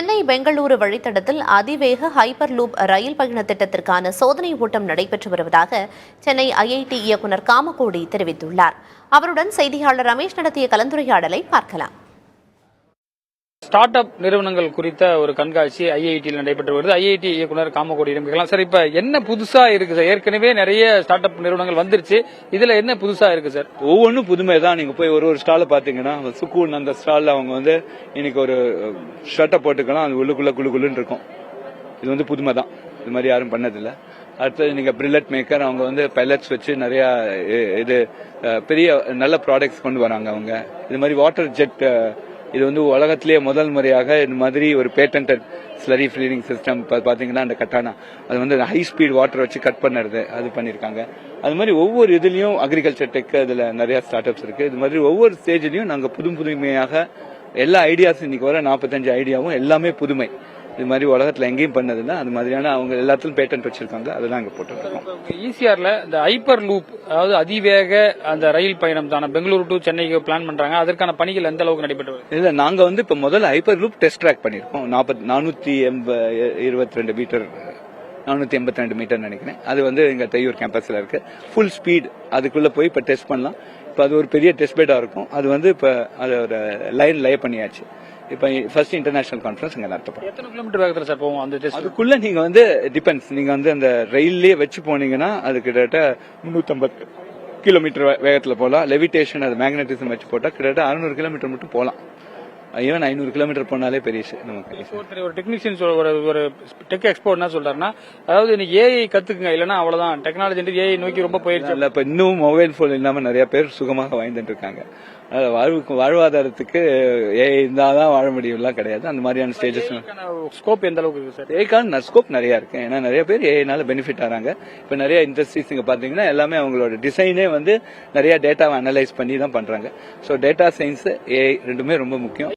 சென்னை பெங்களூரு வழித்தடத்தில் அதிவேக hyper loop ரயில் பயண திட்டத்திற்கான சோதனை ஓட்டம் நடைபெற்று வருவதாக சென்னை ஐஐடி இயக்குநர் காமகோடி தெரிவித்துள்ளார். அவருடன் செய்தியாளர் ரமேஷ் நடத்திய கலந்துரையாடலை பார்க்கலாம். ஸ்டார்ட் அப் நிறுவனங்கள் குறித்த ஒரு கண்காட்சி ஐஐடியில் நடைபெற்று வருது. ஐஐடி இயக்குநர் காமகோடியிடம் கேட்கலாம். சார், இப்ப என்ன புதுசா இருக்கு சார்? ஏற்கனவே நிறைய ஸ்டார்ட் அப் நிறுவனங்கள் வந்துருச்சு, இதுல என்ன புதுசா இருக்கு சார்? ஒவ்வொன்றும் புதுமை தான். நீங்க போய் ஒரு ஸ்டால பாத்தீங்கன்னா சுக்கூன் அந்த ஸ்டால்ல அவங்க இன்னைக்கு ஒரு ஷர்ட்டை போட்டுக்கலாம், அது உள்ளுக்குள்ள குழுக்குள்ளுன்னு இருக்கும். இது புதுமை தான், இது மாதிரி யாரும் பண்ணதில்லை. அடுத்தது நீங்க பிரில்லட் மேக்கர், அவங்க பைலட்ஸ் வச்சு நிறைய பெரிய நல்ல ப்ராடக்ட்ஸ் கொண்டு வராங்க. அவங்க இது மாதிரி வாட்டர் ஜெட், இது உலகத்திலேயே முதல் முறையாக இந்த மாதிரி ஒரு பேட்டன்ட் ஸ்லரி ஃப்ரீடிங் சிஸ்டம் பாத்தீங்கன்னா அந்த கட்டானா அது ஹை ஸ்பீட் வாட்டர் வச்சு கட் பண்ணுறது அது பண்ணிருக்காங்க. அது மாதிரி ஒவ்வொரு இதுலயும் அக்ரிகல்ச்சர் டெக் அதுல நிறைய ஸ்டார்ட் அப்ஸ் இருக்கு. இது மாதிரி ஒவ்வொரு ஸ்டேஜ்லயும் நாங்க புதுமையாக எல்லா ஐடியாஸ், இன்னைக்கு வர 45 ஐடியாவும் எல்லாமே புதுமை. இது மாதிரி உலகத்துல எங்கேயும் பண்ணதில்லை. அது மாதிரியான அவங்க எல்லாத்திலும் பேட்டன்ட் வச்சிருக்காங்க, அதெல்லாம் அங்க போட்டுருக்கோம். ஈசிஆர்ல இந்த ஹைப்பர் லூப், அதாவது அதிவேக அந்த ரயில் பயணம் தானே பெங்களூரு டு சென்னைக்கு பிளான் பண்றாங்க. அதற்கான பணிகள் எந்த அளவுக்கு நடைபெற்று? இல்ல, நாங்க இப்ப முதல்ல ஹைப்பர் லூப் டெஸ்ட் ட்ராக் பண்ணிருக்கோம். 422 மீட்டர், 482 மீட்டர் நினைக்கிறேன். அது எங்க தையூர் கேம்பஸ்ல இருக்கு. ஃபுல் ஸ்பீட் அதுக்குள்ள போய் இப்ப டெஸ்ட் பண்ணலாம். இப்ப அது ஒரு பெரிய டெஸ்ட் பெட்டா இருக்கும். அது இப்ப அது ஒரு லைன் லே பண்ணியாச்சு. இப்ப ஃபர்ஸ்ட் இன்டர்நேஷனல் கான்ஃபரன்ஸ் இங்க நடத்தப்படும். எத்தனை கிலோமீட்டர் வேகத்துல சார் போகும் அந்த டெஸ்ட்? அதுக்குள்ள நீங்க டிபெண்ட்ஸ், நீங்க அந்த ரயில்லே வச்சு போனீங்கன்னா அது கிட்டத்தட்ட 350 கிலோமீட்டர் வேகத்துல போகலாம். லெவிடேஷன், அது மேக்னட்டிசம் வச்சு போட்டா கிட்டத்தட்ட 600 கிலோமீட்டர் மட்டும் போகலாம். ஈவன் 500 கிலோமீட்டர் போனாலே பெரிய நமக்கு. ஒரு டெக்னீஷியன் ஒரு டெக் எக்ஸ்போர்ட் என்ன சொல்றாருன்னா, அதாவது இன்னைக்கு ஏஐ கத்துக்குங்க, இல்லன்னா அவ்வளவுதான், டெக்னாலஜி ஏஐ நோக்கி ரொம்ப போயிருச்சு. இல்ல, இப்ப இன்னும் மொபைல் போன் இல்லாம நிறைய பேர் சுகமாக வாழ்ந்துட்டு இருக்காங்க. வாழ்வாதாரத்துக்கு ஏஐ இருந்தாதான் வாழ முடியும்லாம் கிடையாது. அந்த மாதிரியான ஸ்டேஜஸ் ஸ்கோப் எந்த அளவுக்கு இருக்கு சார்? ஏஐக்கான ஸ்கோப் நிறைய இருக்கு. ஏன்னா நிறைய பேர் ஏஐனால பெனிஃபிட் ஆறாங்க. இப்ப நிறைய இண்டஸ்ட்ரீஸ் இங்க பாத்தீங்கன்னா எல்லாமே அவங்களோட டிசைனே நிறைய டேட்டாவை அனலைஸ் பண்ணி தான் பண்றாங்க. சோ டேட்டா சயின்ஸ், ஏஐ ரெண்டுமே ரொம்ப முக்கியம்.